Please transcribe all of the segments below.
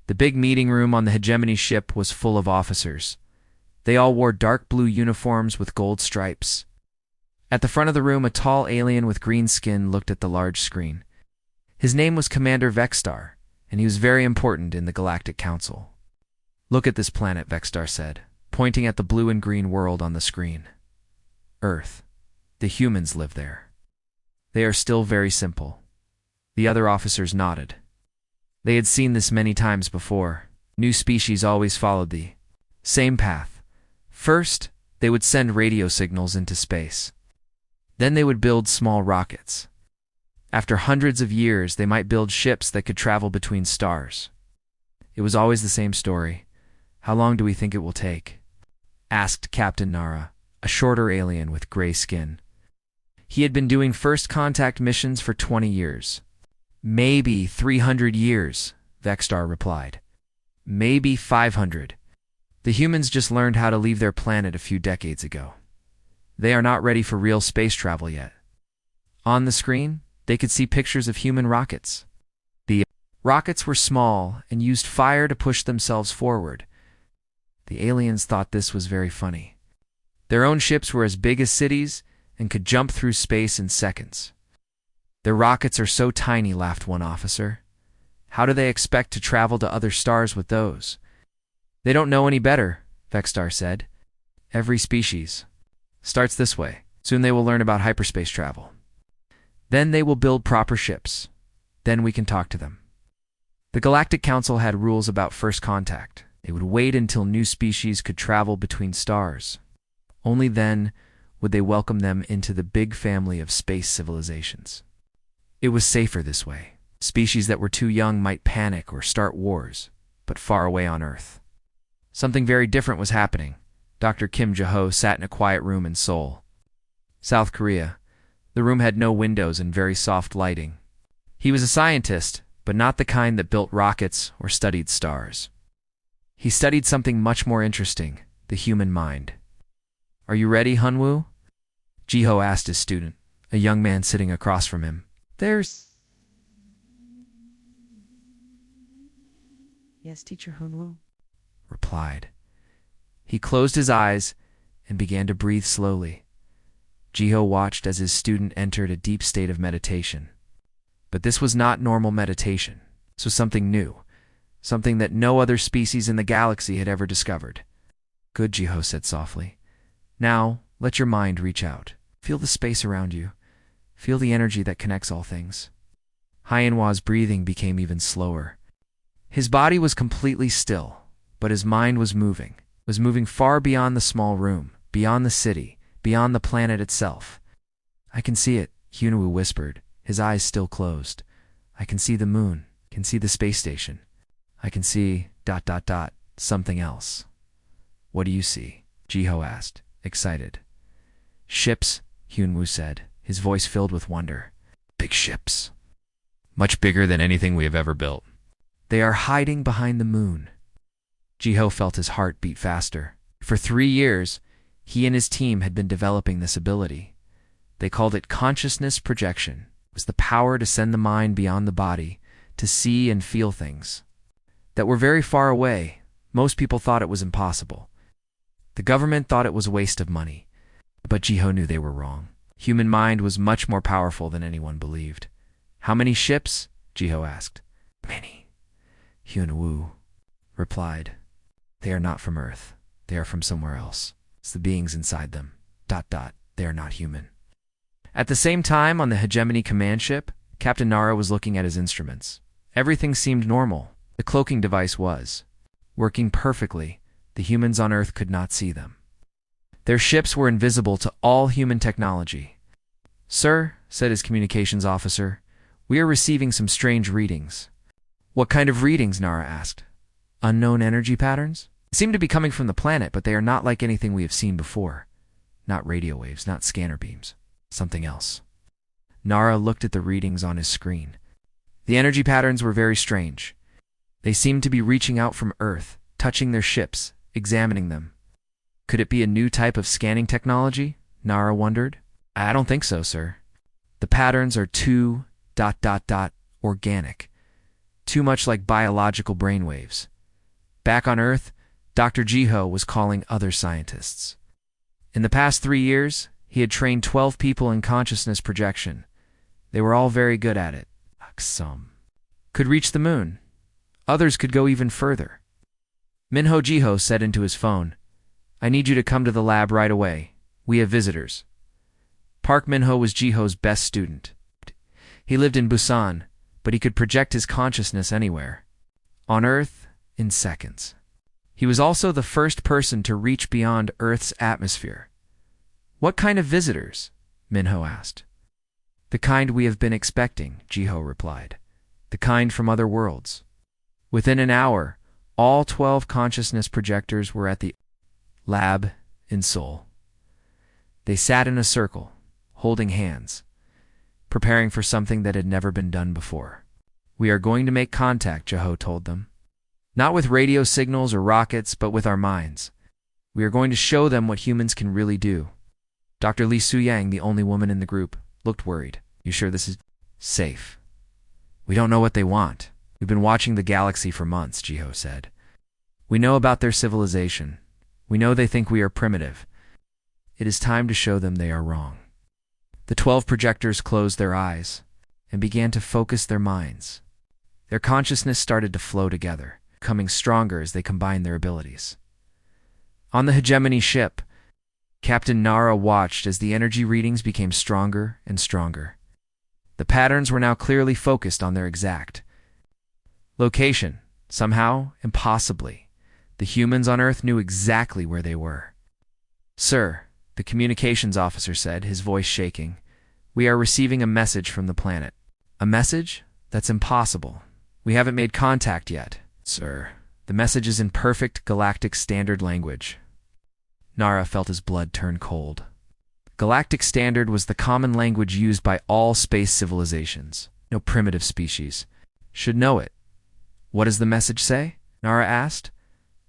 The big meeting room on the hegemony ship was full of officers. They all wore dark blue uniforms with gold stripes. At the front of the room, a tall alien with green skin looked at the large screen. His name was Commander Vexstar, and he was very important in the Galactic Council. "Look at this planet," Vexstar said, pointing at the blue and green world on the screen. "Earth. The humans live there. They are still very simple." The other officers nodded. They had seen this many times before. New species always followed the same path. First, they would send radio signals into space. Then they would build small rockets. After hundreds of years, they might build ships that could travel between stars. It was always the same story. "How long do we think it will take?" asked Captain Nara, a shorter alien with gray skin. He had been doing first contact missions for 20 years. "Maybe 300 years, Vexstar replied. "Maybe 500. The humans just learned how to leave their planet a few decades ago. They are not ready for real space travel yet." On the screen, they could see pictures of human rockets. The rockets were small and used fire to push themselves forward. The aliens thought this was very funny. Their own ships were as big as cities and could jump through space in seconds. "Their rockets are so tiny," laughed one officer. "How do they expect to travel to other stars with those?" "They don't know any better," Vexstar said. "Every species starts this way. Soon they will learn about hyperspace travel. Then they will build proper ships. Then we can talk to them." The Galactic Council had rules about first contact. They would wait until new species could travel between stars. Only then would they welcome them into the big family of space civilizations. It was safer this way. Species that were too young might panic or start wars, but far away on Earth. Something very different was happening. Dr. Kim Jaho sat in a quiet room in Seoul, South Korea. The room had no windows and very soft lighting. He was a scientist, but not the kind that built rockets or studied stars. He studied something much more interesting, the human mind. "Are you ready, Hunwoo?" Jiho asked his student, a young man sitting across from him. "Yes, Teacher Hunwoo," replied. He closed his eyes and began to breathe slowly. Jiho watched as his student entered a deep state of meditation. But this was not normal meditation. This was something new, something that no other species in the galaxy had ever discovered. "Good," Jiho said softly. "Now, let your mind reach out. Feel the space around you. Feel the energy that connects all things." Hyenwa's breathing became even slower. His body was completely still, but his mind was moving far beyond the small room, beyond the city, beyond the planet itself. "I can see it," Hunwoo whispered, his eyes still closed. "I can see the moon, can see the space station. I can see ... something else." "What do you see?" Jiho asked, excited. "Ships," Hunwoo said, his voice filled with wonder. "Big ships. Much bigger than anything we have ever built. They are hiding behind the moon." Jiho felt his heart beat faster. For 3 years, he and his team had been developing this ability. They called it consciousness projection. It was the power to send the mind beyond the body, to see and feel things that were very far away. Most people thought it was impossible. The government thought it was a waste of money. But Jiho knew they were wrong. Human mind was much more powerful than anyone believed. "How many ships?" Jiho asked. "Many," Hunwoo replied. "They are not from Earth. They are from somewhere else. It's the beings inside them. ... They are not human." At the same time, on the Hegemony command ship, Captain Nara was looking at his instruments. Everything seemed normal. The cloaking device was working perfectly. The humans on Earth could not see them. Their ships were invisible to all human technology. "Sir," said his communications officer, "we are receiving some strange readings." "What kind of readings?" Nara asked. "Unknown energy patterns? They seem to be coming from the planet, but they are not like anything we have seen before. Not radio waves, not scanner beams. Something else." Nara looked at the readings on his screen. The energy patterns were very strange. They seemed to be reaching out from Earth, touching their ships, examining them. Could it be a new type of scanning technology? Nara wondered. "I don't think so, sir. The patterns are too ... organic. too much like biological brainwaves. Back on Earth, Dr. Jiho was calling other scientists. In the past 3 years, he had trained 12 people in consciousness projection. They were all very good at it. Some could reach the moon. Others could go even further. Minho Jiho said into his phone, "I need you to come to the lab right away. We have visitors." Park Minho was Jiho's best student. He lived in Busan, but he could project his consciousness anywhere. On Earth, in seconds. He was also the first person to reach beyond Earth's atmosphere. "What kind of visitors?" Minho asked. "The kind we have been expecting," Jiho replied. "The kind from other worlds." Within an hour, all 12 consciousness projectors were at the lab in Seoul. They sat in a circle, holding hands, preparing for something that had never been done before. "We are going to make contact," Jiho told them. "Not with radio signals or rockets, but with our minds. We are going to show them what humans can really do." Dr. Lee Soo-yang, the only woman in the group, looked worried. "You sure this is safe?" "We don't know what they want. We've been watching the galaxy for months," Jiho said. "We know about their civilization. We know they think we are primitive. It is time to show them they are wrong." The 12 projectors closed their eyes and began to focus their minds. Their consciousness started to flow together, becoming stronger as they combined their abilities. On the hegemony ship, Captain Nara watched as the energy readings became stronger and stronger. The patterns were now clearly focused on their exact location. Somehow, impossibly, the humans on Earth knew exactly where they were. "Sir," the communications officer said, his voice shaking, "we are receiving a message from the planet." "A message? That's impossible. We haven't made contact yet." "Sir, the message is in perfect galactic standard language." Nara felt his blood turn cold. Galactic Standard was the common language used by all space civilizations. No primitive species should know it. "What does the message say?" Nara asked.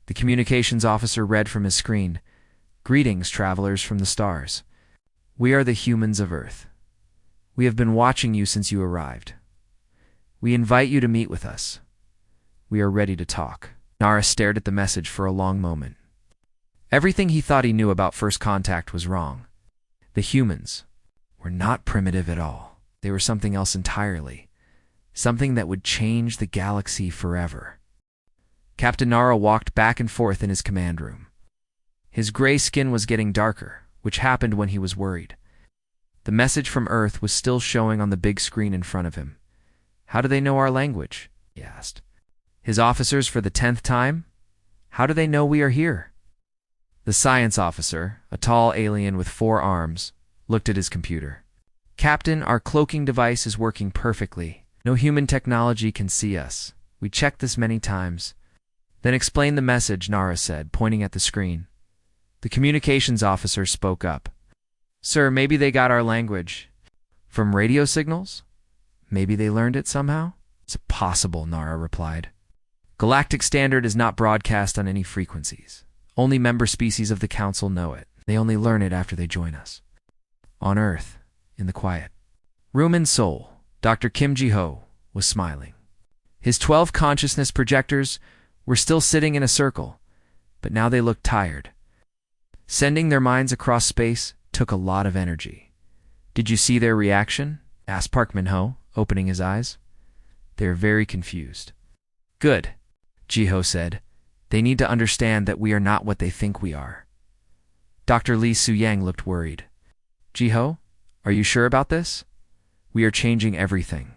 The communications officer read from his screen, "Greetings, travelers from the stars. We are the humans of Earth. We have been watching you since you arrived. We invite you to meet with us. We are ready to talk." Nara stared at the message for a long moment. Everything he thought he knew about first contact was wrong. The humans were not primitive at all. They were something else entirely. Something that would change the galaxy forever. Captain Nara walked back and forth in his command room. His gray skin was getting darker, which happened when he was worried. The message from Earth was still showing on the big screen in front of him. "How do they know our language?" he asked. "His officers for the 10th time? How do they know we are here?" The science officer, a tall alien with 4 arms, looked at his computer. "Captain, our cloaking device is working perfectly. No human technology can see us. We checked this many times." "Then explain the message," Nara said, pointing at the screen. The communications officer spoke up. "Sir, maybe they got our language. From radio signals? Maybe they learned it somehow?" "It's possible," Nara replied. "Galactic Standard is not broadcast on any frequencies. Only member species of the Council know it. They only learn it after they join us." On Earth, in the quiet room in Seoul, Dr. Kim Ji-ho was smiling. His 12 consciousness projectors were still sitting in a circle, but now they looked tired. Sending their minds across space took a lot of energy. "Did you see their reaction?" asked Park Min-ho, opening his eyes. "They are very confused." "Good," Ji-ho said. "They need to understand that we are not what they think we are." Dr. Lee Soo-yang looked worried. "Ji-ho, are you sure about this? We are changing everything.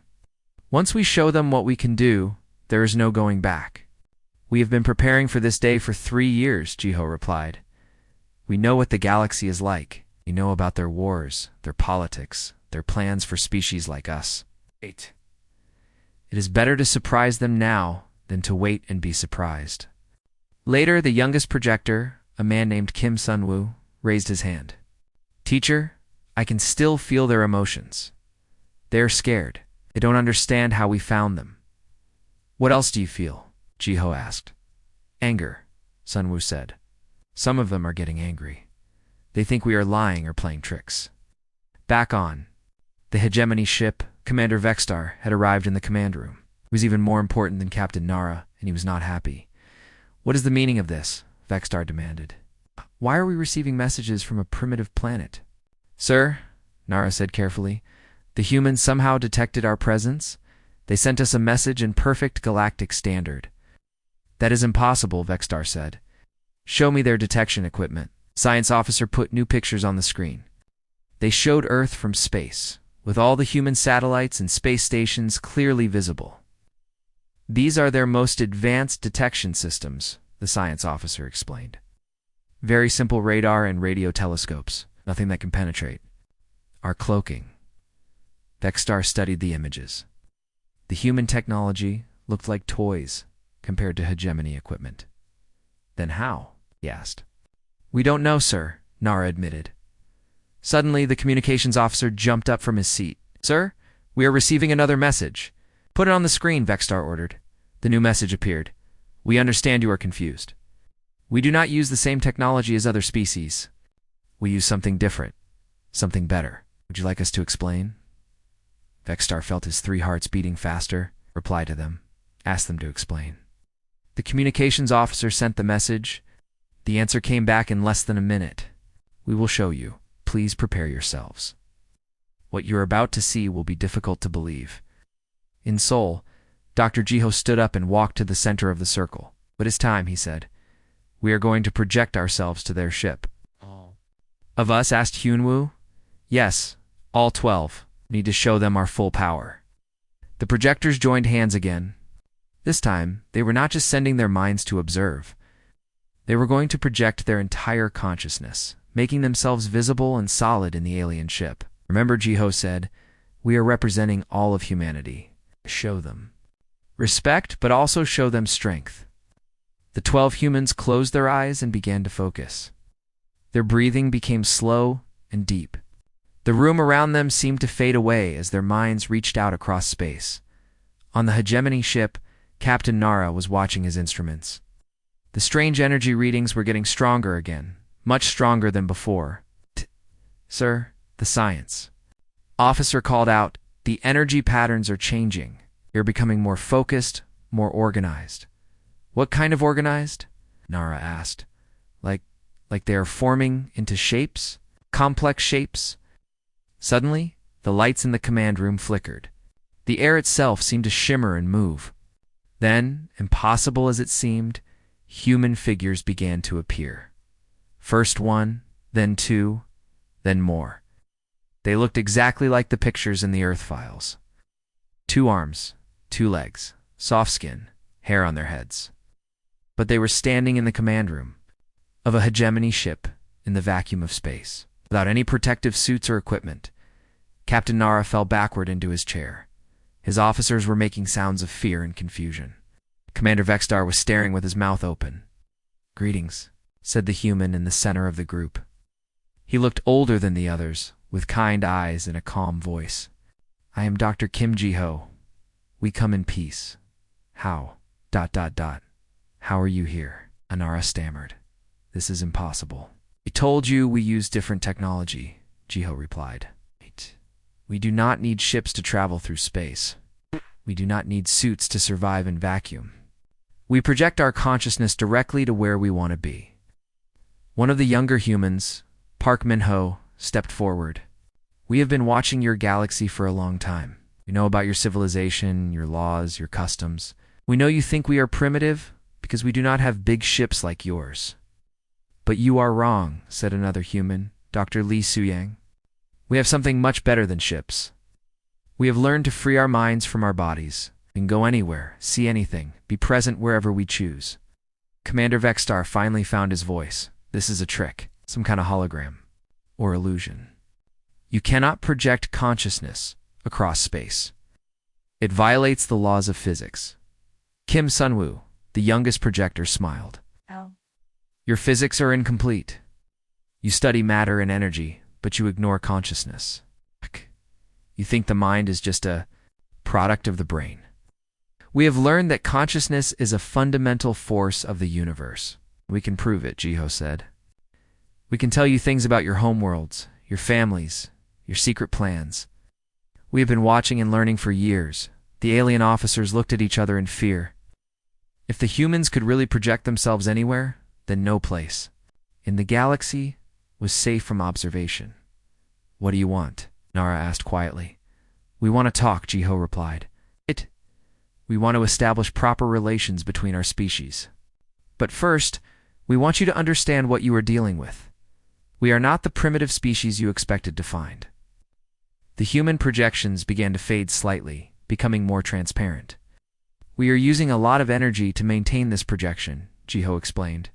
Once we show them what we can do, there is no going back." "We have been preparing for this day for 3 years," Ji-ho replied. "We know what the galaxy is like. We know about their wars, their politics, their plans for species like us. 8. It is better to surprise them now than to wait and be surprised." Later, the youngest projector, a man named Kim Sun-woo, raised his hand. "Teacher, I can still feel their emotions. They are scared. They don't understand how we found them." "What else do you feel?" Ji-ho asked. "Anger," Sun-woo said. "Some of them are getting angry. They think we are lying or playing tricks." Back on the hegemony ship, Commander Vextar had arrived in the command room. was even more important than Captain Nara, and he was not happy. "What is the meaning of this?" Vextar demanded. "Why are we receiving messages from a primitive planet?" "Sir," Nara said carefully, "the humans somehow detected our presence. They sent us a message in perfect galactic standard." "That is impossible," Vextar said. "Show me their detection equipment." Science officer put new pictures on the screen. They showed Earth from space, with all the human satellites and space stations clearly visible. "These are their most advanced detection systems," the science officer explained. "Very simple radar and radio telescopes, nothing that can penetrate. Our cloaking." Vextar studied the images. The human technology looked like toys compared to hegemony equipment. "Then how?" he asked. "We don't know, sir," Nara admitted. Suddenly, the communications officer jumped up from his seat. "Sir, we are receiving another message." "Put it on the screen," Vextar ordered. The new message appeared. "We understand you are confused. We do not use the same technology as other species. We use something different, something better. Would you like us to explain?" Vextar felt his 3 hearts beating faster. "Reply to them. Ask them to explain." The communications officer sent the message. The answer came back in less than a minute. "We will show you. Please prepare yourselves. What you're about to see will be difficult to believe." In Seoul, Dr. Jiho stood up and walked to the center of the circle. "It is time," he said. "We are going to project ourselves to their ship." "All of us?" asked Hyunwoo. "Yes, all 12. Need to show them our full power." The projectors joined hands again. This time, they were not just sending their minds to observe. They were going to project their entire consciousness, making themselves visible and solid in the alien ship. "Remember," Jiho said, "we are representing all of humanity. Show them respect, but also show them strength." The 12 humans closed their eyes and began to focus. Their breathing became slow and deep. The room around them seemed to fade away as their minds reached out across space. On the hegemony ship, Captain Nara was watching his instruments. The strange energy readings were getting stronger again, much stronger than before. "Sir, the science." Officer called out, "The energy patterns are changing. You're becoming more focused, more organized." "What kind of organized?" Nara asked. Like they are forming into shapes? Complex shapes?" Suddenly, the lights in the command room flickered. The air itself seemed to shimmer and move. Then, impossible as it seemed, human figures began to appear. First one, then 2, then more. They looked exactly like the pictures in the Earth files. 2 arms, 2 legs, soft skin, hair on their heads. But they were standing in the command room of a hegemony ship in the vacuum of space, without any protective suits or equipment. Captain Nara fell backward into his chair. His officers were making sounds of fear and confusion. Commander Vextar was staring with his mouth open. "Greetings," said the human in the center of the group. He looked older than the others, with kind eyes and a calm voice. "I am Dr. Kim Jiho. We come in peace." How? How are you here?" Anara stammered. "This is impossible." "We told you we use different technology," Jiho replied. "We do not need ships to travel through space. We do not need suits to survive in vacuum. We project our consciousness directly to where we want to be." One of the younger humans, Park Min-ho, stepped forward. "We have been watching your galaxy for a long time. We know about your civilization, your laws, your customs. We know you think we are primitive because we do not have big ships like yours." "But you are wrong," said another human, Dr. Lee Suyang. "We have something much better than ships. We have learned to free our minds from our bodies. We can go anywhere, see anything, be present wherever we choose." Commander Vextar finally found his voice. "This is a trick, some kind of hologram, or illusion. You cannot project consciousness across space. It violates the laws of physics." Kim Sunwoo, the youngest projector, smiled. "Oh, "Your physics are incomplete. You study matter and energy, but you ignore consciousness. You think the mind is just a product of the brain. We have learned that consciousness is a fundamental force of the universe." "We can prove it," Jiho said. "We can tell you things about your homeworlds, your families, your secret plans. We have been watching and learning for years. The alien officers looked at each other in fear. If the humans could really project themselves anywhere, then no place in the galaxy was safe from observation. "What do you want?" Nara asked quietly. "We want to talk," Jiho replied. We want to establish proper relations between our species. But first, we want you to understand what you are dealing with. We are not the primitive species you expected to find." The human projections began to fade slightly, becoming more transparent. "We are using a lot of energy to maintain this projection," Jiho explained.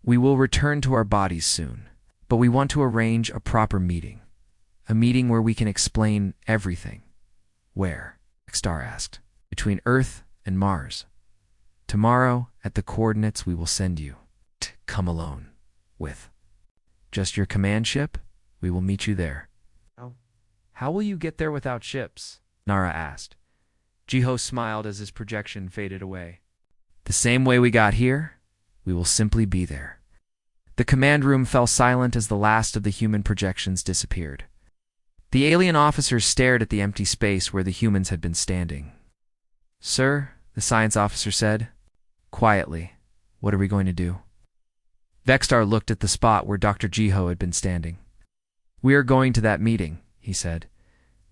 "We will return to our bodies soon, but we want to arrange a proper meeting. A meeting where we can explain everything." "Where?" Star asked. "Between Earth and Mars. Tomorrow, at the coordinates we will send you. Come alone. With just your command ship, we will meet you there." Oh. "How will you get there without ships?" Nara asked. Jiho smiled as his projection faded away. "The same way we got here, we will simply be there." The command room fell silent as the last of the human projections disappeared. The alien officers stared at the empty space where the humans had been standing. "Sir," the science officer said, quietly, "what are we going to do?" Vextar looked at the spot where Dr. Jiho had been standing. "We are going to that meeting," he said.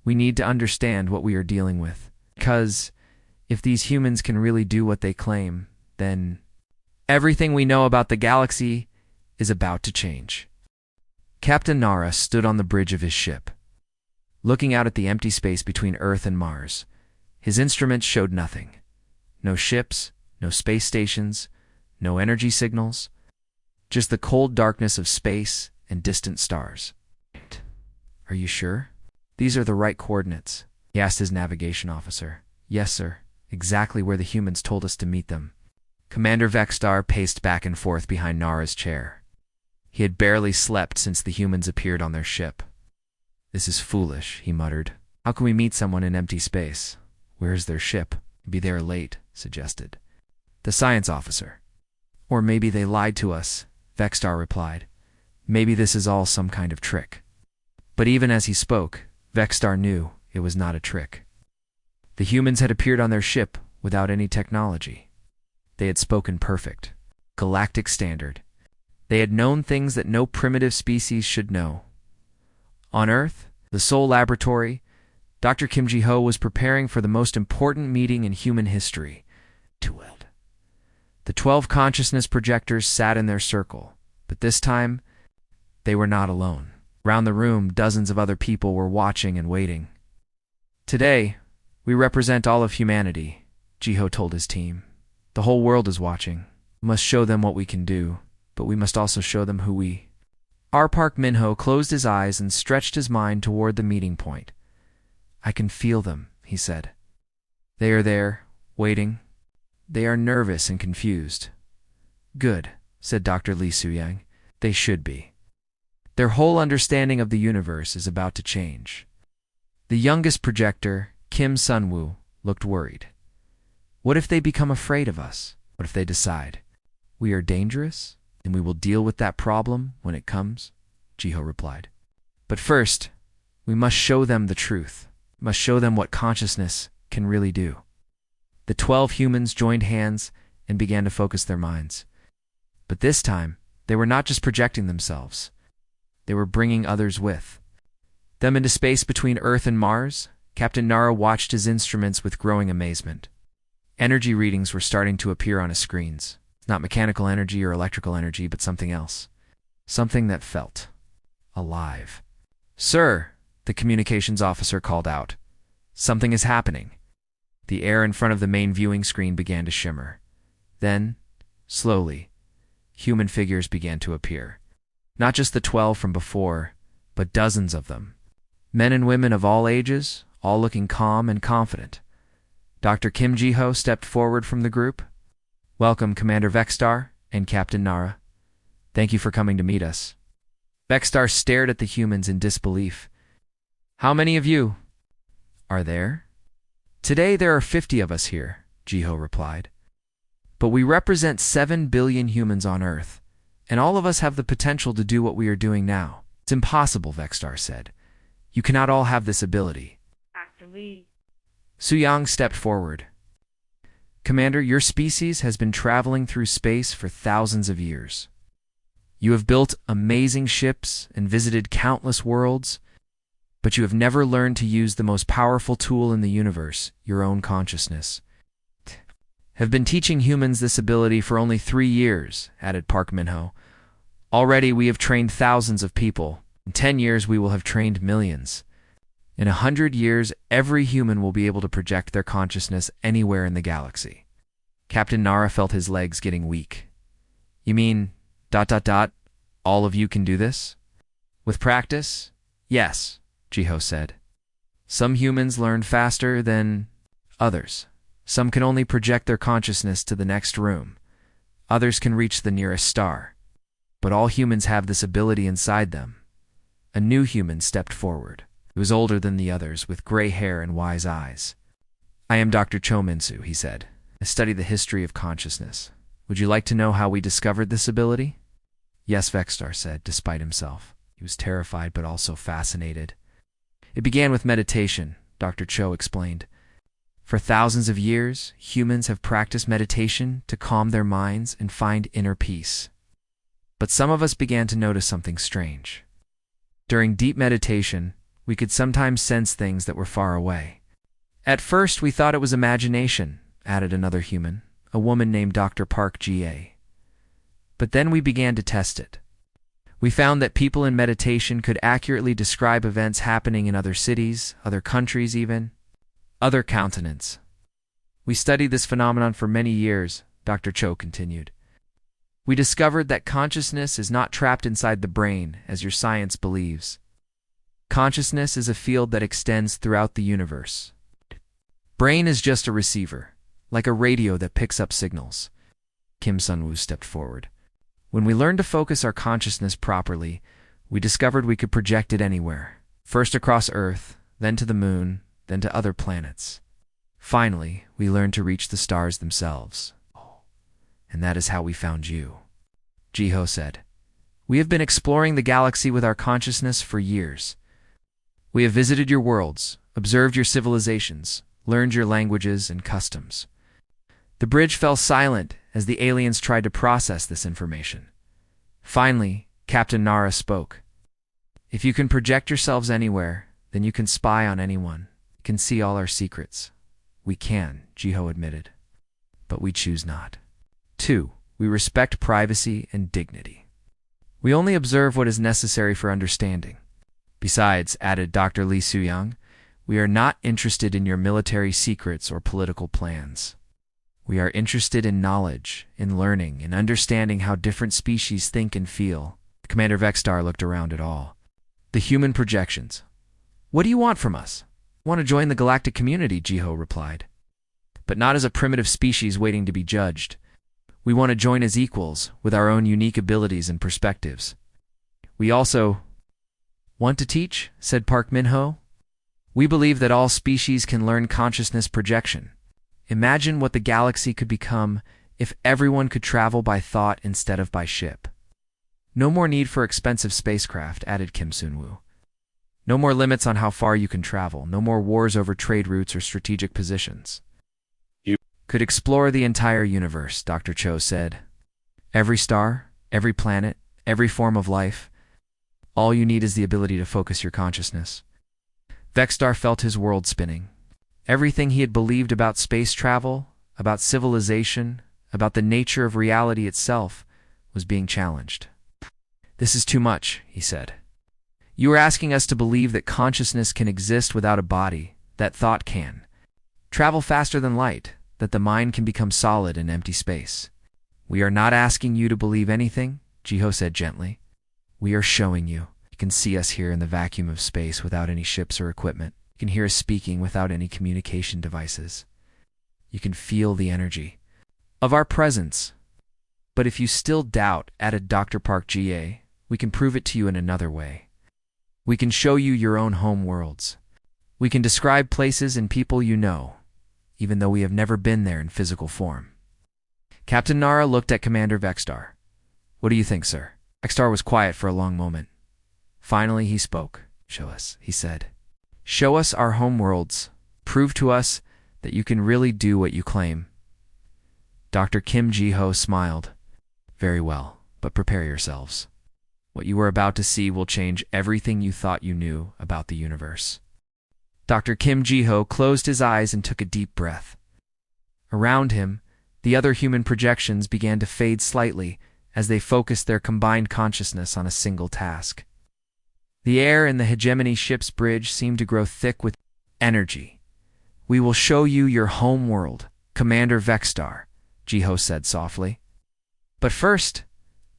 "We need to understand what we are dealing with. Because if these humans can really do what they claim, then everything we know about the galaxy is about to change." Captain Nara stood on the bridge of his ship, looking out at the empty space between Earth and Mars. His instruments showed nothing. No ships, no space stations, no energy signals. Just the cold darkness of space and distant stars. "Are you sure? These are the right coordinates?" he asked his navigation officer. "Yes, sir. Exactly where the humans told us to meet them." Commander Vextar paced back and forth behind Nara's chair. He had barely slept since the humans appeared on their ship. "This is foolish," he muttered. "How can we meet someone in empty space? Where is their ship?" "Maybe they are late," suggested the science officer. "Or maybe they lied to us," Vextar replied. "Maybe this is all some kind of trick." But even as he spoke, Vextar knew it was not a trick. The humans had appeared on their ship without any technology. They had spoken perfect, galactic standard. They had known things that no primitive species should know. On Earth, the Sol Laboratory, Dr. Kim Ji-ho was preparing for the most important meeting in human history. The 12 consciousness projectors sat in their circle, but this time, they were not alone. Around the room, dozens of other people were watching and waiting. "Today, we represent all of humanity," Ji-ho told his team. "The whole world is watching. We must show them what we can do, but we must also show them who we." Park Minho closed his eyes and stretched his mind toward the meeting point. "I can feel them," he said. "They are there, waiting. They are nervous and confused." "Good," said Dr. Lee Soo-yang. "They should be. Their whole understanding of the universe is about to change." The youngest projector, Kim Sun-woo, looked worried. "What if they become afraid of us? What if they decide we are dangerous? Then we will deal with that problem when it comes," Ji-ho replied. "But first, we must show them the truth. We must show them what consciousness can really do." The 12 humans joined hands and began to focus their minds. But this time, they were not just projecting themselves. They were bringing others with them into space between Earth and Mars. Captain Nara watched his instruments with growing amazement. Energy readings were starting to appear on his screens. Not mechanical energy or electrical energy, but something else. Something that felt alive. "Sir," the communications officer called out. "Something is happening." The air in front of the main viewing screen began to shimmer. Then, slowly, human figures began to appear. Not just the 12 from before, but dozens of them. Men and women of all ages, all looking calm and confident. Dr. Kim Ji-ho stepped forward from the group. "Welcome, Commander Vextar and Captain Nara. Thank you for coming to meet us." Vextar stared at the humans in disbelief. "How many of you are there?" "Today there are 50 of us here," Ji-ho replied. "But we represent 7 billion humans on Earth, and all of us have the potential to do what we are doing now." "It's impossible," Vextar said. "You cannot all have this ability." Actually, Suyang stepped forward. Commander, your species has been traveling through space for thousands of years. You have built amazing ships and visited countless worlds, but you have never learned to use the most powerful tool in the universe, your own consciousness. Have been teaching humans this ability for only 3 years, added Park Minho. Already we have trained thousands of people. In 10 years we will have trained millions. In 100 years, every human will be able to project their consciousness anywhere in the galaxy. Captain Nara felt his legs getting weak. You mean, ... all of you can do this? With practice? Yes, Jiho said. Some humans learn faster than others. Some can only project their consciousness to the next room. Others can reach the nearest star. But all humans have this ability inside them. A new human stepped forward. He was older than the others, with gray hair and wise eyes. I am Dr. Cho Minsu, he said. I study the history of consciousness. Would you like to know how we discovered this ability? Yes, Vexstar said, despite himself. He was terrified but also fascinated. It began with meditation, Dr. Cho explained. For thousands of years, humans have practiced meditation to calm their minds and find inner peace. But some of us began to notice something strange. During deep meditation, we could sometimes sense things that were far away. At first, we thought it was imagination, added another human, a woman named Dr. Park Ga. But then we began to test it. We found that people in meditation could accurately describe events happening in other cities, other countries even, other continents. We studied this phenomenon for many years, Dr. Cho continued. We discovered that consciousness is not trapped inside the brain, as your science believes. Consciousness is a field that extends throughout the universe. Brain is just a receiver, like a radio that picks up signals. Kim Sun-woo stepped forward. When we learned to focus our consciousness properly, we discovered we could project it anywhere, first across Earth, then to the moon, then to other planets. Finally, we learned to reach the stars themselves. And that is how we found you. Jiho said. We have been exploring the galaxy with our consciousness for years. We have visited your worlds, observed your civilizations, learned your languages and customs. The bridge fell silent as the aliens tried to process this information. Finally, Captain Nara spoke. If you can project yourselves anywhere, then you can spy on anyone. You can see all our secrets. We can, Jiho admitted. But we choose not. 2. We respect privacy and dignity. We only observe what is necessary for understanding. Besides, added Dr. Lee Suyang, we are not interested in your military secrets or political plans. We are interested in knowledge, in learning, in understanding how different species think and feel. Commander Vexstar looked around at all. The human projections. What do you want from us? I want to join the galactic community, Jiho replied. But not as a primitive species waiting to be judged. We want to join as equals, with our own unique abilities and perspectives. We also want to teach, said Park Minho. We believe that all species can learn consciousness projection. Imagine what the galaxy could become if everyone could travel by thought instead of by ship. No more need for expensive spacecraft, added Kim Sun-woo. No more limits on how far you can travel, no more wars over trade routes or strategic positions. You could explore the entire universe, Dr. Cho said. Every star, every planet, every form of life. All you need is the ability to focus your consciousness. Vexstar felt his world spinning. Everything he had believed about space travel, about civilization, about the nature of reality itself, was being challenged. This is too much, he said. You are asking us to believe that consciousness can exist without a body, that thought can travel faster than light, that the mind can become solid in empty space. We are not asking you to believe anything, Jiho said gently. We are showing you. You can see us here in the vacuum of space without any ships or equipment. You can hear us speaking without any communication devices. You can feel the energy of our presence. But if you still doubt, added Dr. Park Ga, we can prove it to you in another way. We can show you your own home worlds. We can describe places and people you know, even though we have never been there in physical form. Captain Nara looked at Commander Vexstar. What do you think, sir? Vexstar was quiet for a long moment. Finally, he spoke. Show us, he said. Show us our home worlds. Prove to us that you can really do what you claim. Dr. Kim Ji-ho smiled. Very well, but prepare yourselves. What you are about to see will change everything you thought you knew about the universe. Dr. Kim Ji-ho closed his eyes and took a deep breath. Around him, the other human projections began to fade slightly as they focused their combined consciousness on a single task. The air in the hegemony ship's bridge seemed to grow thick with energy. We will show you your home world, Commander Vexstar, Ji-ho said softly. But first,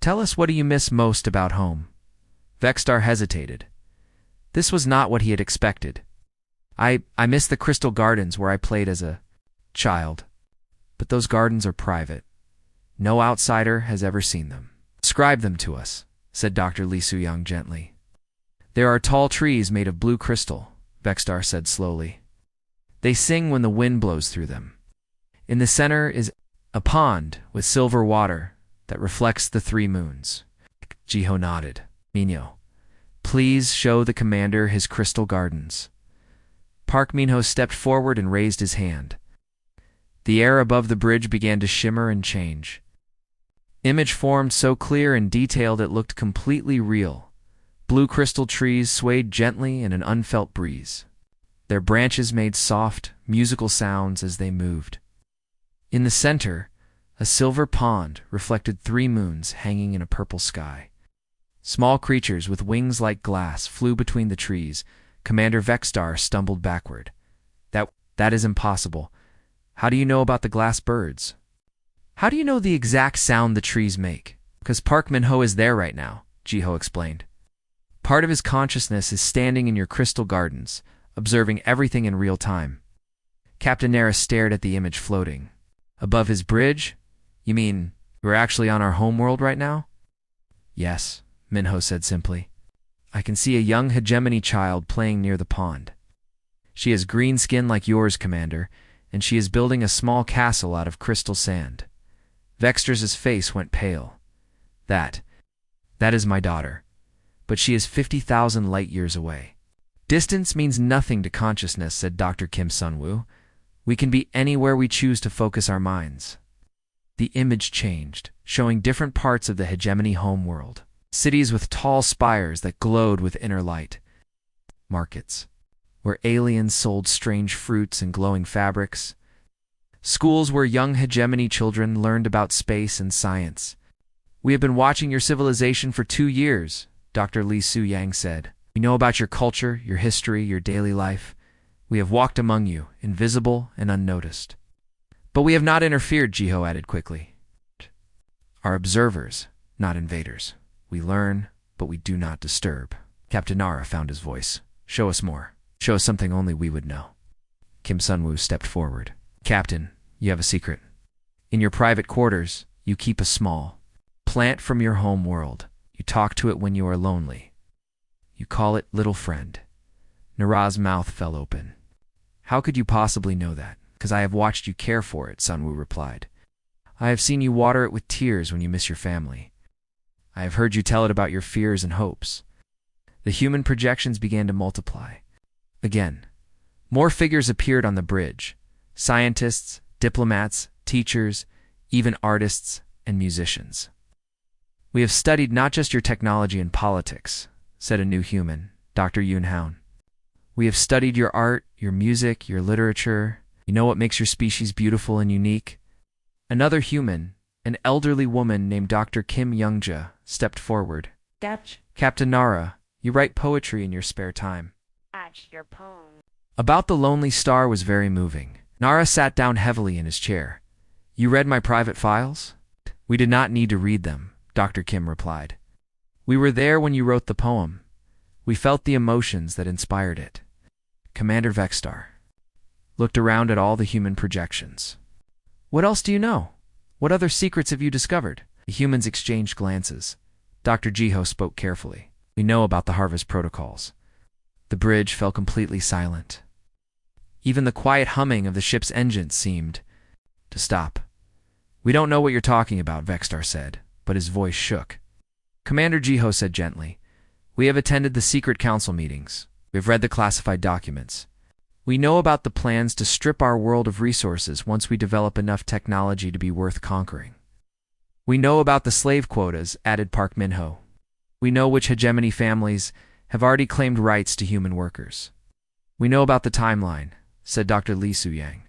tell us, what do you miss most about home? Vexstar hesitated. This was not what he had expected. I miss the crystal gardens where I played as a child. But those gardens are private. No outsider has ever seen them. Describe them to us, said Dr. Lee Soo-young gently. There are tall trees made of blue crystal, Vexstar said slowly. They sing when the wind blows through them. In the center is a pond with silver water that reflects the 3 moons. Ji-ho nodded. Minho, please show the commander his crystal gardens. Park Min-ho stepped forward and raised his hand. The air above the bridge began to shimmer and change. Image formed so clear and detailed it looked completely real. Blue crystal trees swayed gently in an unfelt breeze. Their branches made soft, musical sounds as they moved. In the center, a silver pond reflected 3 moons hanging in a purple sky. Small creatures with wings like glass flew between the trees. Commander Vexstar stumbled backward. That is impossible. How do you know about the glass birds? How do you know the exact sound the trees make? Because Park Min-ho is there right now, Ji-ho explained. Part of his consciousness is standing in your crystal gardens, observing everything in real time. Captain Nara stared at the image floating. Above his bridge? You mean we're actually on our homeworld right now? Yes, Min-ho said simply. I can see a young hegemony child playing near the pond. She has green skin like yours, Commander, and she is building a small castle out of crystal sand. Vexstar's face went pale. That is my daughter, but she is 50,000 light-years away. Distance means nothing to consciousness, said Dr. Kim Sun-woo. We can be anywhere we choose to focus our minds. The image changed, showing different parts of the hegemony homeworld. Cities with tall spires that glowed with inner light. Markets, where aliens sold strange fruits and glowing fabrics. Schools where young hegemony children learned about space and science. We have been watching your civilization for 2 years, Dr. Lee Soo-young said. We know about your culture, your history, your daily life. We have walked among you, invisible and unnoticed. But we have not interfered, Ji-ho added quickly. Are observers, not invaders. We learn, but we do not disturb. Captain Nara found his voice. Show us more. Show us something only we would know. Kim Sun-woo stepped forward. Captain, you have a secret. In your private quarters, you keep a small plant from your home world. You talk to it when you are lonely. You call it Little Friend. Nara's mouth fell open. How could you possibly know that? Because I have watched you care for it, Sun-woo replied. I have seen you water it with tears when you miss your family. I have heard you tell it about your fears and hopes. The human projections began to multiply. Again, more figures appeared on the bridge. Scientists, diplomats, teachers, even artists and musicians. We have studied not just your technology and politics, said a new human, Dr. Yoon Houn. We have studied your art, your music, your literature. You know what makes your species beautiful and unique? Another human, an elderly woman named Dr. Kim Young-ja, stepped forward. Captain Nara, you write poetry in your spare time. Your poem. About the lonely star was very moving. Nara sat down heavily in his chair. You read my private files? We did not need to read them, Dr. Kim replied. We were there when you wrote the poem. We felt the emotions that inspired it. Commander Vexstar looked around at all the human projections. What else do you know? What other secrets have you discovered? The humans exchanged glances. Dr. Ji-ho spoke carefully. We know about the harvest protocols. The bridge fell completely silent. Even the quiet humming of the ship's engines seemed to stop. We don't know what you're talking about, Vexstar said, but his voice shook. Commander Ji-ho said gently, we have attended the secret council meetings. We have read the classified documents. We know about the plans to strip our world of resources once we develop enough technology to be worth conquering. We know about the slave quotas, added Park Min-ho. We know which hegemony families have already claimed rights to human workers. We know about the timeline, said Dr. Lee Soo-yang.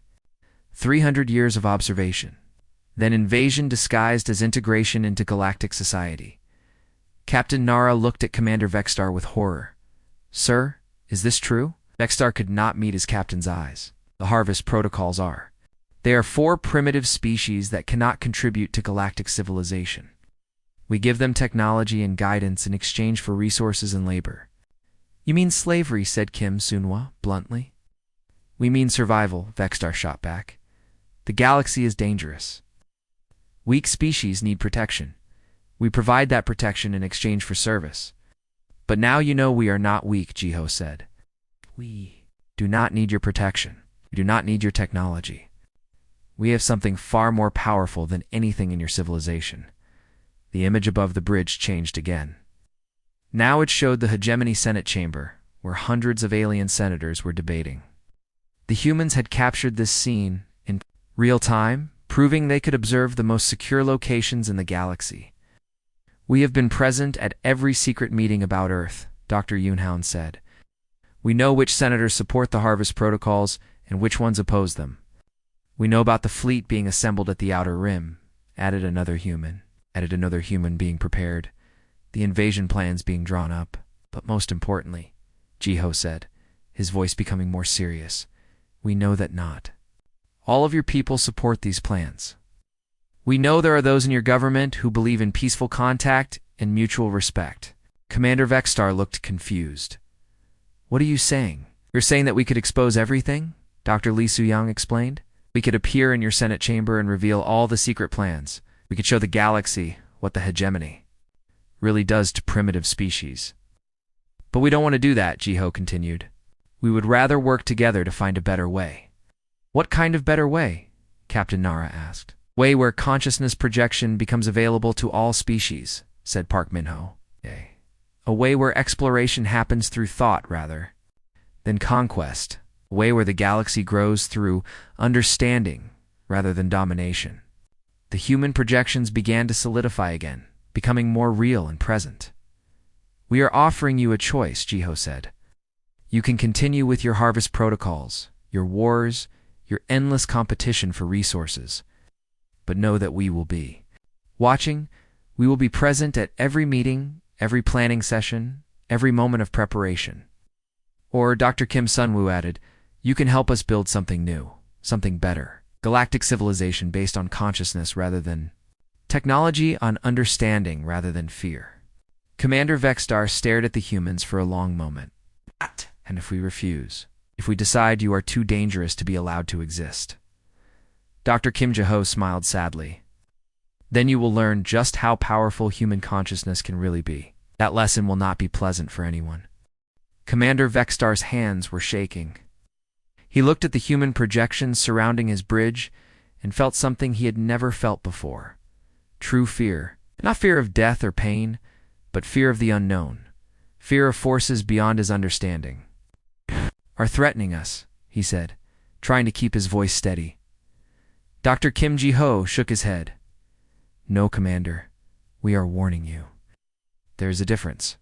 300 years of observation. Then invasion disguised as integration into galactic society. Captain Nara looked at Commander Vexstar with horror. Sir, is this true? Vexstar could not meet his captain's eyes. The harvest protocols are. They are 4 primitive species that cannot contribute to galactic civilization. We give them technology and guidance in exchange for resources and labor. You mean slavery, said Kim Sunwa bluntly. We mean survival, Vexstar shot back. The galaxy is dangerous. Weak species need protection. We provide that protection in exchange for service. But now you know we are not weak, Jiho said. We do not need your protection. We do not need your technology. We have something far more powerful than anything in your civilization. The image above the bridge changed again. Now it showed the hegemony Senate chamber, where hundreds of alien senators were debating. The humans had captured this scene in real time, proving they could observe the most secure locations in the galaxy. We have been present at every secret meeting about Earth, Dr. Yunhoun said. We know which senators support the harvest protocols and which ones oppose them. We know about the fleet being assembled at the outer rim, added another human being prepared, the invasion plans being drawn up, but most importantly, Jiho said, his voice becoming more serious, we know that not all of your people support these plans. We know there are those in your government who believe in peaceful contact and mutual respect. Commander Vexstar looked confused. What are you saying? You're saying that we could expose everything? Dr. Lee Soo-yang explained. We could appear in your Senate chamber and reveal all the secret plans. We could show the galaxy what the hegemony really does to primitive species. But we don't want to do that, Jiho continued. We would rather work together to find a better way. What kind of better way? Captain Nara asked. Way where consciousness projection becomes available to all species, said Park Min-ho. A way where exploration happens through thought rather than conquest. A way where the galaxy grows through understanding rather than domination. The human projections began to solidify again, becoming more real and present. We are offering you a choice, Jiho said. You can continue with your harvest protocols, your wars, your endless competition for resources. But know that we will be watching. We will be present at every meeting, every planning session, every moment of preparation. Or, Dr. Kim Sunwoo added, you can help us build something new, something better. Galactic civilization based on consciousness rather than technology, on understanding rather than fear. Commander Vexstar stared at the humans for a long moment. And if we refuse? If we decide you are too dangerous to be allowed to exist? Dr. Kim Jae-ho smiled sadly. Then you will learn just how powerful human consciousness can really be. That lesson will not be pleasant for anyone. Commander Vexstar's hands were shaking. He looked at the human projections surrounding his bridge and felt something he had never felt before. True fear. Not fear of death or pain, but fear of the unknown. Fear of forces beyond his understanding. Are threatening us, he said, trying to keep his voice steady. Dr. Kim Ji-ho shook his head. No, Commander. We are warning you. There is a difference.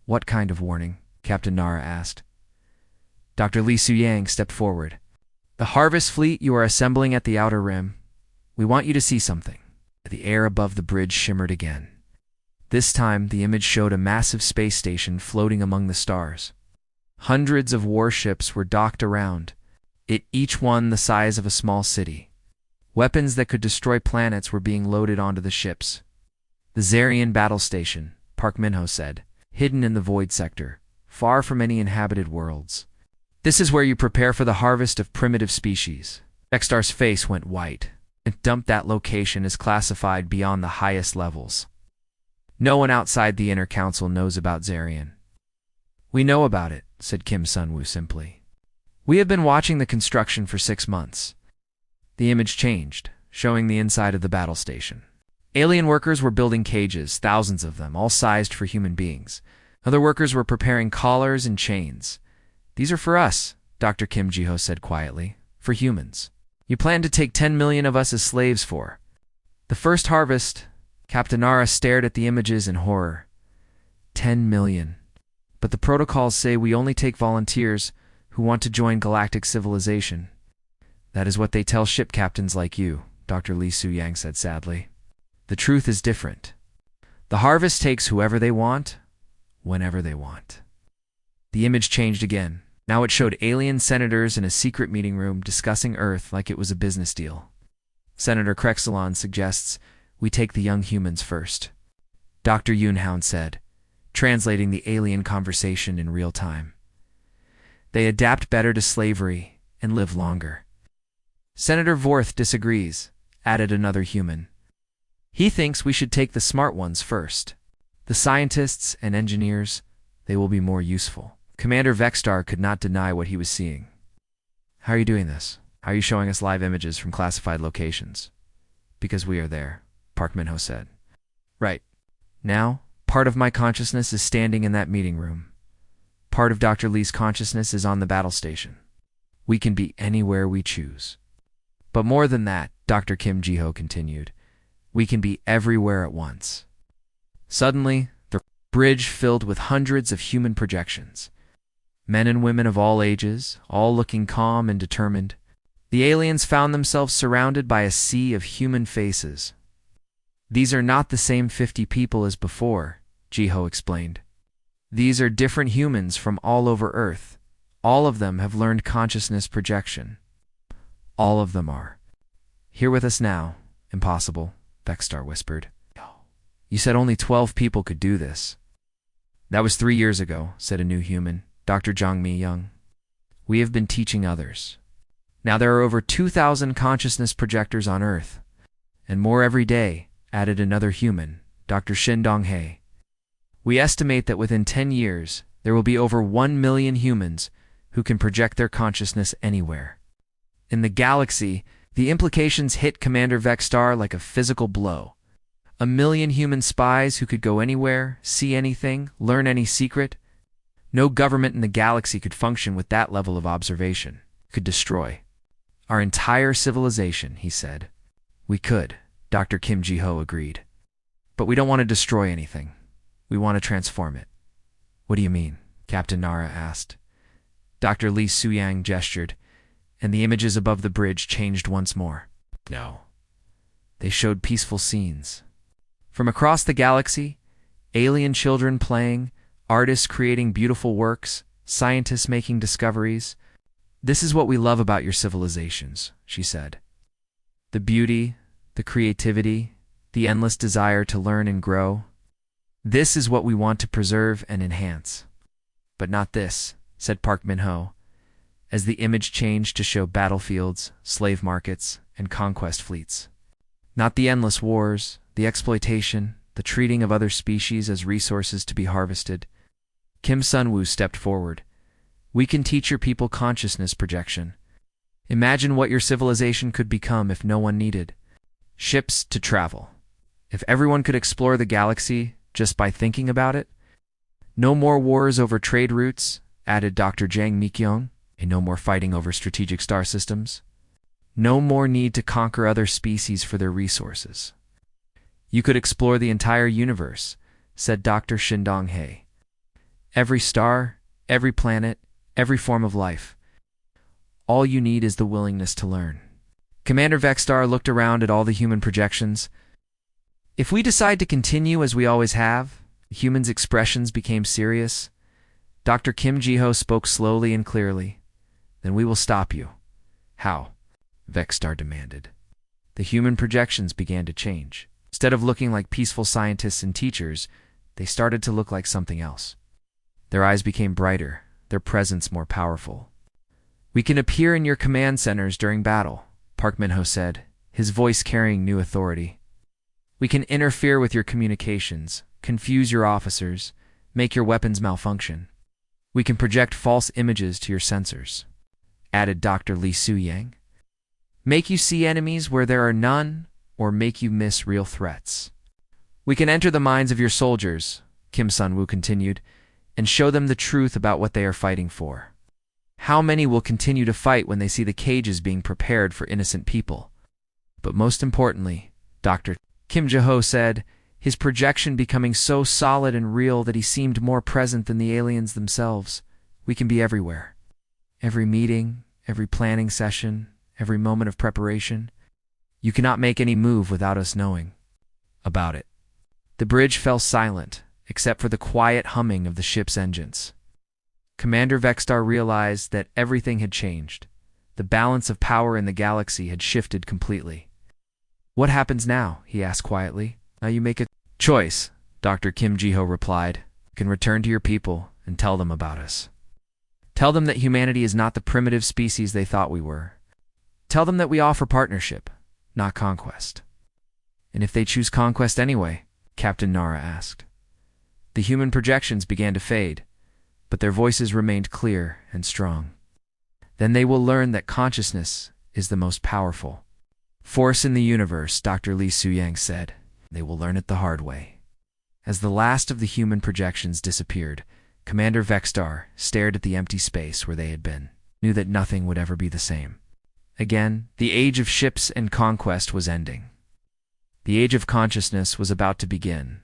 What kind of warning? Captain Nara asked. Dr. Lee Soo-yang stepped forward. The harvest fleet you are assembling at the outer rim. We want you to see something. The air above the bridge shimmered again. This time, the image showed a massive space station floating among the stars. Hundreds of warships were docked around it, each one the size of a small city. Weapons that could destroy planets were being loaded onto the ships. The Zarian battle station, Park Min-ho said, hidden in the void sector, far from any inhabited worlds. This is where you prepare for the harvest of primitive species. Vexstar's face went white. And dumped that location is classified beyond the highest levels. No one outside the Inner Council knows about Zarian. We know about it, said Kim Sunwoo simply. We have been watching the construction for 6 months. The image changed, showing the inside of the battle station. Alien workers were building cages, thousands of them, all sized for human beings. Other workers were preparing collars and chains. These are for us, Dr. Kim Ji-ho said quietly. For humans. You plan to take 10 million of us as slaves for. The first harvest, Captain Nara stared at the images in horror. 10 million. But the protocols say we only take volunteers who want to join galactic civilization. That is what they tell ship captains like you, Dr. Lee Soo-yang said sadly. The truth is different. The harvest takes whoever they want, whenever they want. The image changed again. Now it showed alien senators in a secret meeting room discussing Earth like it was a business deal. Senator Krexelon suggests we take the young humans first. Dr. Yoonhound said, translating the alien conversation in real time. They adapt better to slavery and live longer. Senator Vorth disagrees, added another human. He thinks we should take the smart ones first. The scientists and engineers, they will be more useful. Commander Vexstar could not deny what he was seeing. How are you doing this? How are you showing us live images from classified locations? Because we are there, Park Min-ho said. Right. Now, part of my consciousness is standing in that meeting room. Part of Dr. Lee's consciousness is on the battle station. We can be anywhere we choose. But more than that, Dr. Kim Ji-ho continued, we can be everywhere at once. Suddenly, the bridge filled with hundreds of human projections. Men and women of all ages, all looking calm and determined. The aliens found themselves surrounded by a sea of human faces. These are not the same 50 people as before, Ji-ho explained. These are different humans from all over Earth. All of them have learned consciousness projection. All of them are. Here with us now. Impossible, Vexstar whispered. You said only 12 people could do this. That was 3 years ago, said a new human, Dr. Jong Mi-young. We have been teaching others. Now there are over 2,000 consciousness projectors on Earth. And more every day, added another human, Dr. Shin Dong-hae. We estimate that within 10 years, there will be over 1 million humans who can project their consciousness anywhere. In the galaxy, the implications hit Commander Vexstar like a physical blow. 1 million human spies who could go anywhere, see anything, learn any secret. No government in the galaxy could function with that level of observation. Could destroy our entire civilization, he said. We could, Dr. Kim Ji-ho agreed. But we don't want to destroy anything. We want to transform it. What do you mean? Captain Nara asked. Dr. Lee Soo-yang gestured, and the images above the bridge changed once more. No. They showed peaceful scenes. From across the galaxy, alien children playing, artists creating beautiful works, scientists making discoveries. This is what we love about your civilizations, she said. The beauty, the creativity, the endless desire to learn and grow. This is what we want to preserve and enhance. But not this, said Park Min-ho, as the image changed to show battlefields, slave markets, and conquest fleets. Not the endless wars, the exploitation, the treating of other species as resources to be harvested. Kim Sun-woo stepped forward. We can teach your people consciousness projection. Imagine what your civilization could become if no one needed ships to travel. If everyone could explore the galaxy just by thinking about it. No more wars over trade routes, added Dr. Jang Mi-kyung, and no more fighting over strategic star systems. No more need to conquer other species for their resources. You could explore the entire universe, said Dr. Shin Dong-hae. Every star, every planet, every form of life. All you need is the willingness to learn. Commander Vexstar looked around at all the human projections. If we decide to continue as we always have, the humans' expressions became serious. Dr. Kim Ji-ho spoke slowly and clearly. Then we will stop you. How? Vexstar demanded. The human projections began to change. Instead of looking like peaceful scientists and teachers, they started to look like something else. Their eyes became brighter, their presence more powerful. We can appear in your command centers during battle, Park Min-ho said, his voice carrying new authority. We can interfere with your communications, confuse your officers, make your weapons malfunction. We can project false images to your sensors, added Dr. Lee Soo-yang. Make you see enemies where there are none, or make you miss real threats. We can enter the minds of your soldiers, Kim Sun-woo continued, and show them the truth about what they are fighting for. How many will continue to fight when they see the cages being prepared for innocent people? But most importantly, Dr. Kim Jae-ho said, his projection becoming so solid and real that he seemed more present than the aliens themselves. We can be everywhere. Every meeting, every planning session, every moment of preparation. You cannot make any move without us knowing about it. The bridge fell silent, except for the quiet humming of the ship's engines. Commander Vextar realized that everything had changed. The balance of power in the galaxy had shifted completely. What happens now? He asked quietly. Now you make a choice, Dr. Kim Jae-ho replied. You can return to your people and tell them about us. Tell them that humanity is not the primitive species they thought we were. Tell them that we offer partnership, not conquest. And if they choose conquest anyway? Captain Nara asked. The human projections began to fade, but their voices remained clear and strong. Then they will learn that consciousness is the most powerful force in the universe, Dr. Lee Soo-yang said. They will learn it the hard way. As the last of the human projections disappeared, Commander Vextar stared at the empty space where they had been, knew that nothing would ever be the same. Again, the age of ships and conquest was ending. The age of consciousness was about to begin.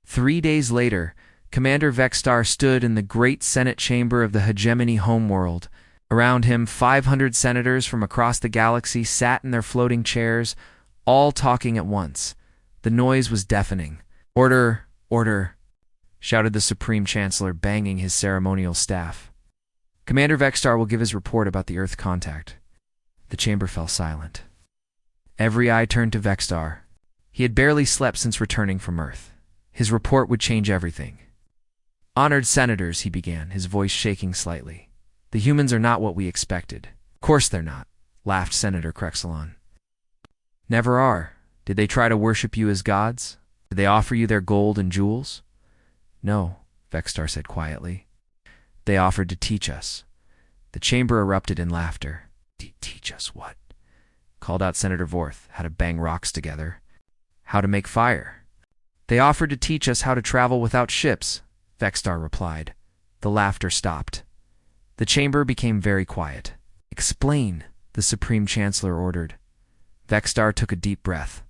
3 days later, Commander Vextar stood in the great Senate chamber of the hegemony homeworld. Around him, 500 senators from across the galaxy sat in their floating chairs, all talking at once. The noise was deafening. Order, order, shouted the Supreme Chancellor, banging his ceremonial staff. Commander Vextar will give his report about the Earth contact. The chamber fell silent. Every eye turned to Vextar. He had barely slept since returning from Earth. His report would change everything. Honored senators, he began, his voice shaking slightly. The humans are not what we expected. Of course they're not, laughed Senator Krexelon. Never are. Did they try to worship you as gods? Did they offer you their gold and jewels? No, Vextar said quietly. They offered to teach us. The chamber erupted in laughter. Teach us what? Called out Senator Vorth. How to bang rocks together. How to make fire. They offered to teach us how to travel without ships, Vextar replied. The laughter stopped. The chamber became very quiet. Explain, the Supreme Chancellor ordered. Vextar took a deep breath.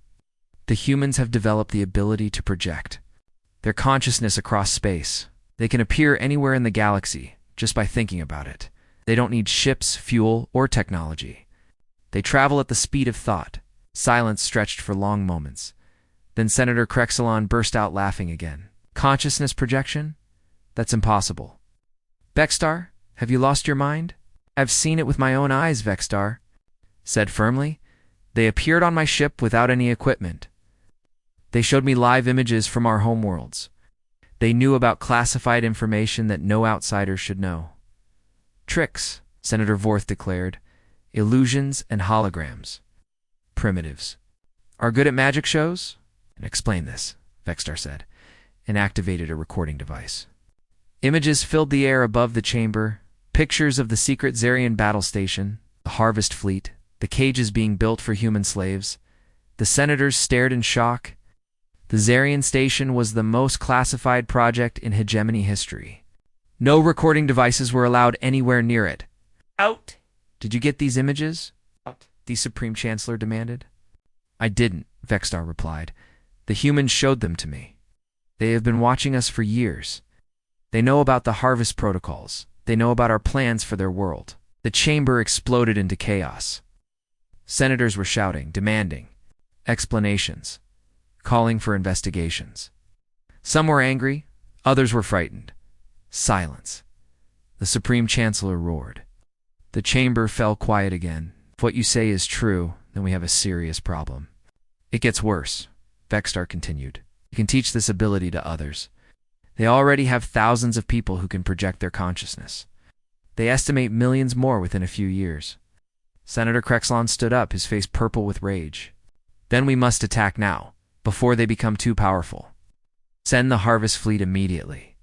The humans have developed the ability to project their consciousness across space. They can appear anywhere in the galaxy just by thinking about it. They don't need ships, fuel, or technology. They travel at the speed of thought. Silence stretched for long moments. Then Senator Krexelon burst out laughing again. Consciousness projection? That's impossible. Vextar, have you lost your mind? I've seen it with my own eyes, Vextar said firmly. They appeared on my ship without any equipment. They showed me live images from our homeworlds. They knew about classified information that no outsider should know. Tricks, Senator Vorth declared. Illusions and holograms. Primitives. Are good at magic shows? Explain this, Vextar said, and activated a recording device. Images filled the air above the chamber, pictures of the secret Zarian battle station, the harvest fleet, the cages being built for human slaves. The senators stared in shock. The Zarian station was the most classified project in hegemony history. No recording devices were allowed anywhere near it. Out. Did you get these images? Out. The Supreme Chancellor demanded. I didn't, Vextar replied. The humans showed them to me. They have been watching us for years. They know about the harvest protocols. They know about our plans for their world. The chamber exploded into chaos. Senators were shouting, demanding explanations, calling for investigations. Some were angry, others were frightened. Silence. The Supreme Chancellor roared. The chamber fell quiet again. If what you say is true, then we have a serious problem. It gets worse, Vextar continued. You can teach this ability to others. They already have thousands of people who can project their consciousness. They estimate millions more within a few years. Senator Krexelon stood up, his face purple with rage. Then we must attack now, before they become too powerful. Send the harvest fleet immediately.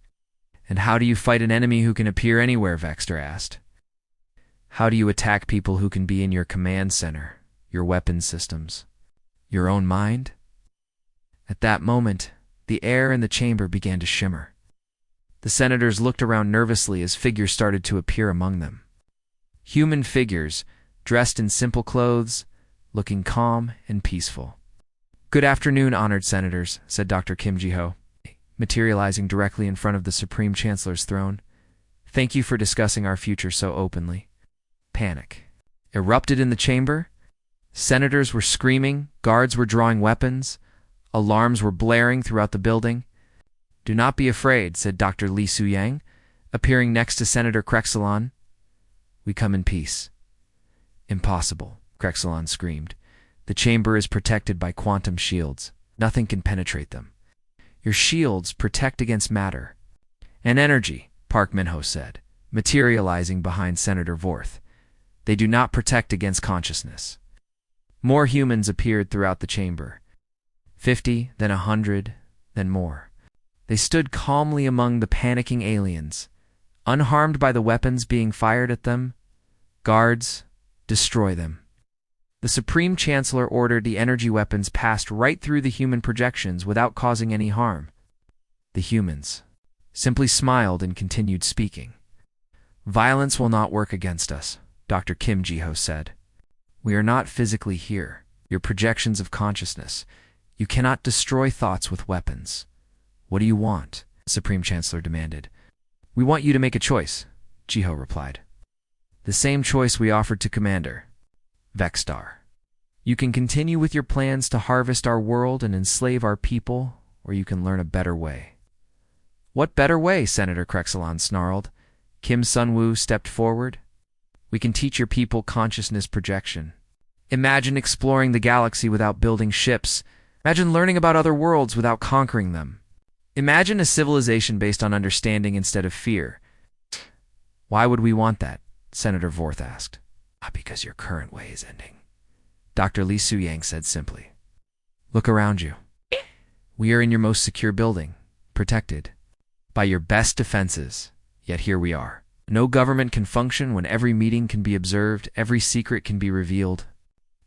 And how do you fight an enemy who can appear anywhere, Vextar asked. How do you attack people who can be in your command center, your weapon systems, your own mind? At that moment, the air in the chamber began to shimmer. The senators looked around nervously as figures started to appear among them. Human figures, dressed in simple clothes, looking calm and peaceful. "Good afternoon, honored senators," said Dr. Kim Ji-ho, materializing directly in front of the Supreme Chancellor's throne. "Thank you for discussing our future so openly." Panic erupted in the chamber. Senators were screaming, guards were drawing weapons, alarms were blaring throughout the building. "Do not be afraid," said Dr. Lee Soo-yang, appearing next to Senator Krexelon. "We come in peace." "Impossible," Krexelon screamed. "The chamber is protected by quantum shields. Nothing can penetrate them." "Your shields protect against matter and energy," Park Min-ho said, materializing behind Senator Vorth. "They do not protect against consciousness." More humans appeared throughout the chamber. 50, then 100, then more. They stood calmly among the panicking aliens, unharmed by the weapons being fired at them. "Guards, destroy them." The Supreme Chancellor ordered the energy weapons passed right through the human projections without causing any harm. The humans simply smiled and continued speaking. "Violence will not work against us," Dr. Kim Ji-ho said. "We are not physically here. Your projections of consciousness. You cannot destroy thoughts with weapons." "What do you want?" the Supreme Chancellor demanded. "We want you to make a choice," Ji-ho replied. "The same choice we offered to Commander Vexstar. You can continue with your plans to harvest our world and enslave our people, or you can learn a better way." "What better way?" Senator Krexelon snarled. Kim Sun-woo stepped forward. "We can teach your people consciousness projection. Imagine exploring the galaxy without building ships. Imagine learning about other worlds without conquering them. Imagine a civilization based on understanding instead of fear." "Why would we want that?" Senator Vorth asked. "Because your current way is ending," Dr. Lee Soo-yang said simply. "Look around you. We are in your most secure building, protected by your best defenses, yet here we are. No government can function when every meeting can be observed, every secret can be revealed."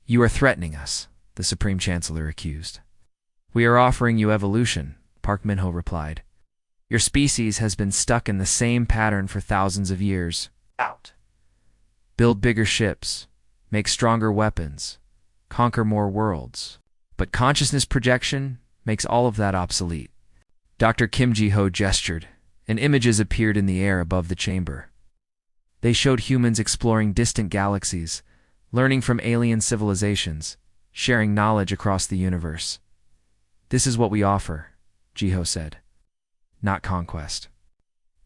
"You are threatening us," the Supreme Chancellor accused. "We are offering you evolution," Park Min-ho replied. "Your species has been stuck in the same pattern for thousands of years. Out. Build bigger ships, make stronger weapons, conquer more worlds. But consciousness projection makes all of that obsolete." Dr. Kim Ji-ho gestured, and images appeared in the air above the chamber. They showed humans exploring distant galaxies, learning from alien civilizations, sharing knowledge across the universe. "This is what we offer," Ji-ho said. "Not conquest,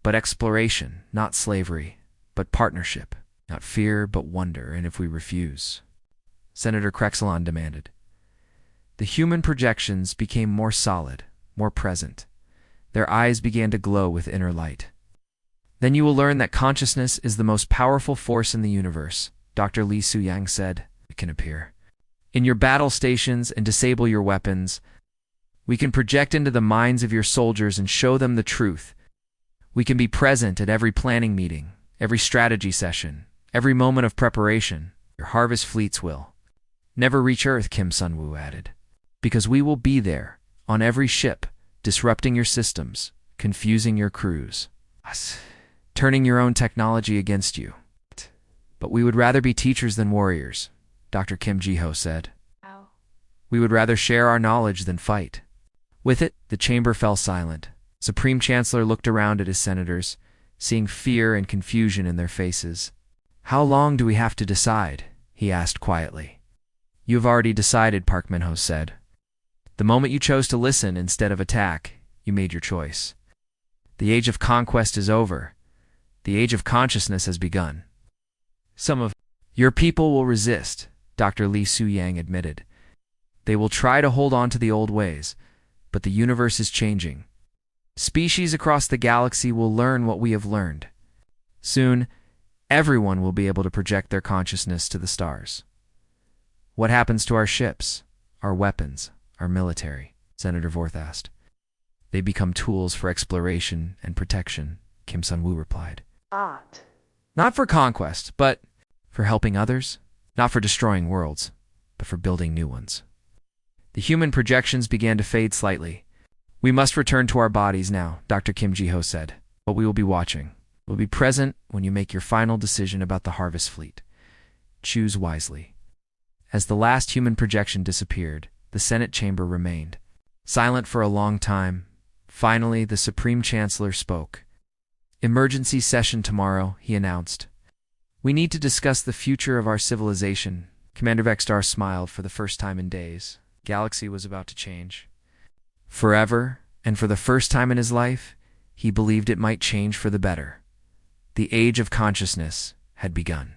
but exploration, not slavery, but partnership. Not fear, but wonder, and if we refuse," Senator Krexelon demanded. The human projections became more solid, more present. Their eyes began to glow with inner light. "Then you will learn that consciousness is the most powerful force in the universe," Dr. Lee Soo-yang said. "It can appear in your battle stations and disable your weapons. We can project into the minds of your soldiers and show them the truth. We can be present at every planning meeting, every strategy session, every moment of preparation. Your harvest fleets will never reach Earth," Kim Sun-woo added, "because we will be there, on every ship, disrupting your systems, confusing your crews, turning your own technology against you. But we would rather be teachers than warriors," Dr. Kim Ji-ho said. How? "We would rather share our knowledge than fight." With it, the chamber fell silent. Supreme Chancellor looked around at his senators, seeing fear and confusion in their faces. "How long do we have to decide?" he asked quietly. "You have already decided," Park Min-ho said. "The moment you chose to listen instead of attack, you made your choice. The age of conquest is over. The age of consciousness has begun. Some of your people will resist," Dr. Lee Soo-yang admitted. "They will try to hold on to the old ways, but the universe is changing. Species across the galaxy will learn what we have learned. Soon, everyone will be able to project their consciousness to the stars." "What happens to our ships, our weapons, our military?" Senator Vorth asked. "They become tools for exploration and protection," Kim Sun-woo replied. "Not for conquest, but for helping others. Not for destroying worlds, but for building new ones." The human projections began to fade slightly. "We must return to our bodies now," Dr. Kim Ji-ho said, "but we will be watching." will be present when you make your final decision about the Harvest Fleet. Choose wisely. As the last human projection disappeared, the Senate chamber remained silent for a long time. Finally, the Supreme Chancellor spoke. "Emergency session tomorrow," he announced. "We need to discuss the future of our civilization." Commander Vexstar smiled for the first time in days. Galaxy was about to change. Forever, and for the first time in his life, he believed it might change for the better. The age of consciousness had begun.